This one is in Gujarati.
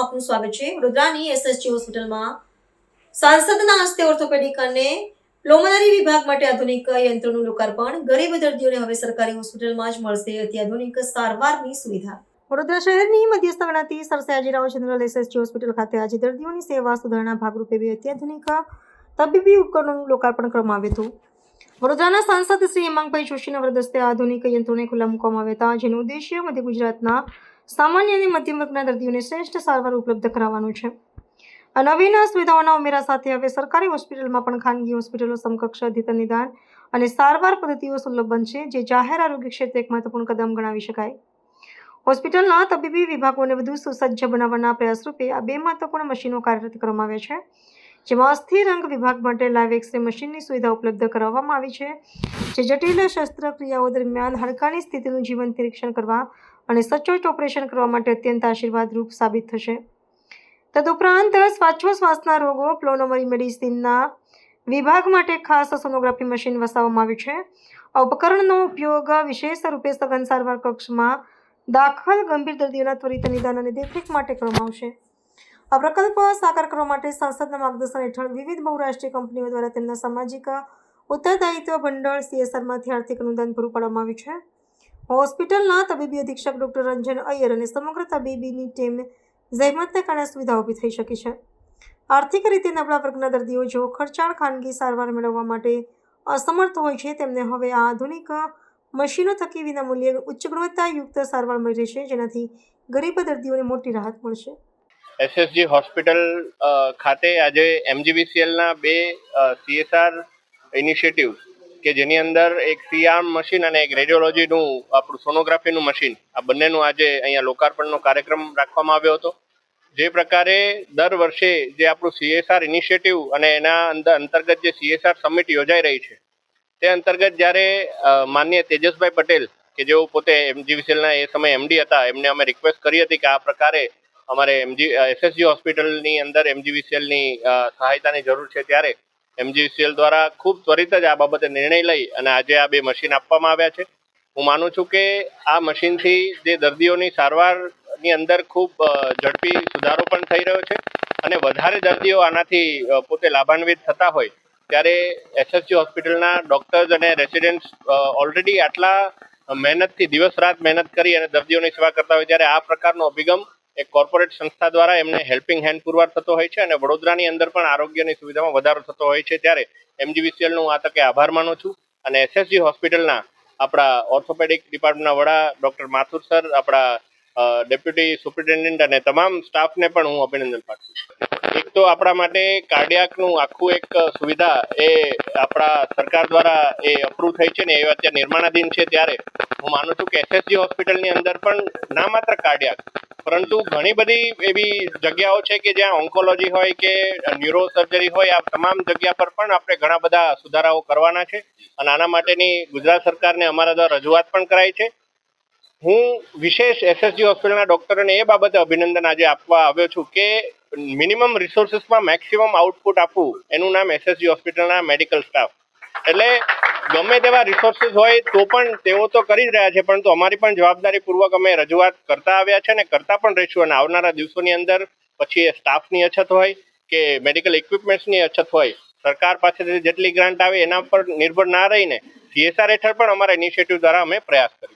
ન્યૂઝમાં આપનું સ્વાગત છે। વડોદરાની એસએસજી હોસ્પિટલમાં સાંસદના હસ્તે ઓર્થોપેડિક અને પ્લોમનરી વિભાગ માટે આધુનિક યંત્રોનું લોકાર્પણ। ગરીબ દર્દીઓને હવે સરકારી હોસ્પિટલમાં જ મળશે અત્યાધુનિક સારવારની સુવિધા। વડોદરા શહેરની મધ્યસ્થ ગણાતી sir Sayajirao general SSG hospital ખાતે આજે દર્દીઓની સેવા સુધારણા ભાગરૂપે બે અત્યાધુનિક તબીબી ઉપકરણોનું લોકાર્પણ કરવામાં આવ્યું હતું। વડોદરાના સાંસદ શ્રી હેમાંગભાઈ જોશીના વરદસ્તે આધુનિક યંત્રોને ખુલ્લા મૂકવામાં આવ્યા હતા, જેનો ઉદ્દેશ્ય મધ્ય ગુજરાતના સામાન્ય અને મધ્યમ વર્ગના દર્દીઓને શ્રેષ્ઠ સારવાર ઉપલબ્ધ કરાવવાનું છે। આ નવીન સુવિધાઓના ઉમેરા સાથે હવે સરકારી હોસ્પિટલમાં પણ ખાનગી હોસ્પિટલો સમકક્ષ અદ્યતન નિદાન અને સારવાર પદ્ધતિઓ સુલભ બનશે, જે જાહેર આરોગ્ય ક્ષેત્રે એક મહત્વપૂર્ણ કદમ ગણાવી શકાય। હોસ્પિટલના તબીબી વિભાગોને વધુ સુસજ્જ બનાવવાના પ્રયાસ રૂપે આ બે મહત્વપૂર્ણ મશીનો કાર્યરત કરવામાં આવ્યા છે, જેમાં અસ્થિ રંગ વિભાગ માટે લાઈવ એક્સરે મશીનની સુવિધા ઉપલબ્ધ કરાવવામાં આવી છે, જે જટિલ શસ્ત્રક્રિયાઓ દરમિયાન હાડકાની સ્થિતિનું જીવંત નિરીક્ષણ કરવા અને સચોટ ઓપરેશન કરવા માટે અત્યંત આશીર્વાદરૂપ સાબિત થશે। તદુપરાંત શ્વાસોચ્છ્વાસના રોગો પ્લોમનરી મેડિસિનના વિભાગ માટે ખાસ સોનોગ્રાફી મશીન વસાવવામાં આવ્યું છે। આ ઉપકરણનો ઉપયોગ વિશેષ રૂપે સઘન સારવાર કક્ષમાં દાખલ ગંભીર દર્દીઓના ત્વરિત નિદાન અને દેખરેખ માટે કરવામાં આવશે। આ પ્રકલ્પ સાકાર કરવા માટે સંસદના માર્ગદર્શન હેઠળ વિવિધ બહુરાષ્ટ્રીય કંપનીઓ દ્વારા તેમના સામાજિક ઉત્તરદાયિત્વ ભંડોળ સીએસઆરમાંથી આર્થિક અનુદાન પૂરું પાડવામાં આવ્યું છે। હોસ્પિટલના તબીબી અધિક્ષક ડોક્ટર રંજન અય્યર અને સમગ્ર તબીબીની ટીમ જહેમતને કારણે સુવિધા ઊભી થઈ શકી છે। આર્થિક રીતે નબળા વર્ગના દર્દીઓ જેઓ ખર્ચાળ ખાનગી સારવાર મેળવવા માટે અસમર્થ હોય છે, તેમને હવે આ આધુનિક મશીનો થકી વિનામૂલ્યે ઉચ્ચ ગુણવત્તાયુક્ત સારવાર મળી રહેશે, જેનાથી ગરીબ દર્દીઓને મોટી રાહત મળશે। એસએસજી હોસ્પિટલ ખાતે આજે એમજીવીસીએલના બે સીએસઆર ઇનિશિયેટિવ કે જેની અંદર એક સીઆર્મ મશીન અને એક રેડિયોલોજીનું આપણું સોનોગ્રાફીનું મશીન, આ બંનેનું આજે અહીંયા લોકાર્પણનો કાર્યક્રમ રાખવામાં આવ્યો હતો। જે પ્રકારે દર વર્ષે જે આપણું સીએસઆર ઇનિશિયેટિવ અને એના અંતર્ગત જે સીએસઆર સમિટ યોજાઈ રહી છે, તે અંતર્ગત જ્યારે માનનીય તેજસભાઈ પટેલ કે જેઓ પોતે એમજીવીસીએલના એ સમયે એમડી હતા, એમને અમે રિક્વેસ્ટ કરી હતી કે આ પ્રકારે અમારે એસએસજી હોસ્પિટલની અંદર એમજીવીસીએલની સહાયતાની જરૂર છે, ત્યારે એમજીવીસીએલ દ્વારા ખૂબ ત્વરિત જ આ બાબતે નિર્ણય લઈ અને આજે આ બે મશીન આપવામાં આવ્યા છે। હું માનું છું કે આ મશીનથી જે દર્દીઓની સારવારની અંદર ખૂબ ઝડપી સુધારો પણ થઈ રહ્યો છે અને વધારે દર્દીઓ આનાથી પોતે લાભાન્વિત થતા હોય, ત્યારે એસએસજી હોસ્પિટલના ડોક્ટર્સ અને રેસિડેન્ટ્સ ઓલરેડી આટલા મહેનતથી દિવસ રાત મહેનત કરી અને દર્દીઓની સેવા કરતા હોય, ત્યારે આ પ્રકારનો અભિગમ એક કોર્પોરેટ સંસ્થા દ્વારા એમને હેલ્પિંગ હેન્ડ પુરવાર થતો હોય છે અને વડોદરાની અંદર પણ આરોગ્યની સુવિધામાં વધારો થતો હોય છે। ત્યારે એમજીવીસીએલનો હું આ તકે આભાર માનું છું અને એસએસજી હોસ્પિટલના આપણા ઓર્થોપેડિક ડિપાર્ટમેન્ટના વડા ડૉક્ટર માથુર સર, આપણા ડેપ્યુટી સુપ્રિન્ટેન્ડન્ટ અને તમામ સ્ટાફને પણ હું અભિનંદન પાઠવું છું। એક તો આપણા માટે કાર્ડિયાકનું આખું એક સુવિધા એ આપણા સરકાર દ્વારા એ અપ્રૂવ થઈ છે ને એ અત્યારે નિર્માણાધીન છે, ત્યારે હું માનું છું કે એસએસજી હોસ્પિટલની અંદર પણ ના માત્ર કાર્ડિયાક પરંતુ ઘણી બધી એવી જગ્યાઓ છે કે જ્યાં ઓન્કોલોજી હોય કે ન્યુરો સર્જરી હોય, આ તમામ જગ્યા પર પણ આપણે ઘણા બધા સુધારાઓ કરવાના છે અને આના માટેની ગુજરાત સરકારને અમારા દ્વારા રજૂઆત પણ કરાઈ છે। હું વિશેષ એસએસજી હોસ્પિટલના ડૉક્ટરોને એ બાબતે અભિનંદન આજે આપવા આવ્યો છું કે મિનિમમ રિસોર્સિસમાં મેક્સિમમ આઉટપુટ આપવું, એનું નામ એસએસજી હોસ્પિટલના મેડિકલ સ્ટાફ। એટલે ગમે તેવા રિસોર્સિસ હોય તો પણ તેઓ તો કરી જ રહ્યા છે, પરંતુ અમારી પણ જવાબદારીપૂર્વક અમે રજૂઆત કરતા આવ્યા છે અને કરતા પણ રહીશું અને આવનારા દિવસોની અંદર પછી એ સ્ટાફની અછત હોય કે મેડિકલ ઇક્વિપમેન્ટ્સની અછત હોય, સરકાર પાસેથી જેટલી ગ્રાન્ટ આવે એના પર નિર્ભર ના રહીને સીએસઆર હેઠળ પણ અમારા ઇનિશિયેટિવ દ્વારા અમે પ્રયાસ કરીશું।